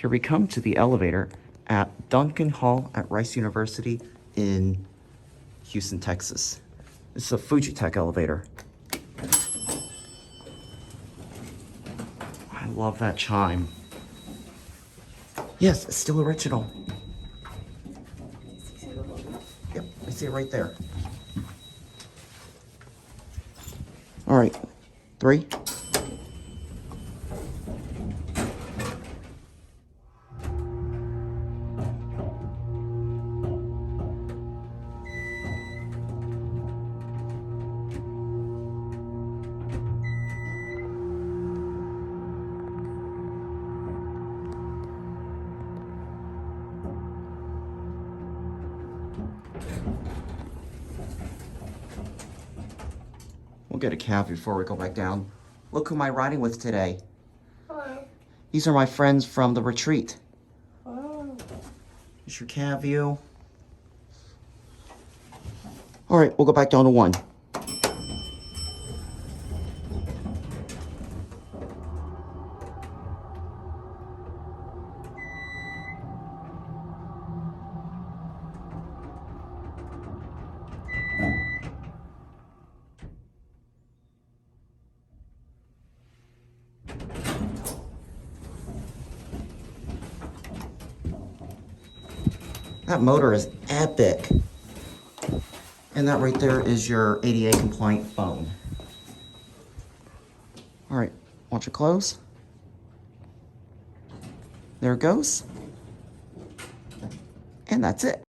Here we come to the elevator at Duncan Hall at Rice University in Houston, Texas. This is a Fujtiec elevator. I love that chime. Yes, it's still original. Yep, I see it right there. All right, 3. We'll get a cab before we go back down. Look who am I riding with today. Hello. These are my friends from the retreat. Oh. Here's your cab view. All right, we'll go back down to 1. That motor is epic. And that right there is your ADA compliant phone. All right, watch it close. There it goes. And that's it.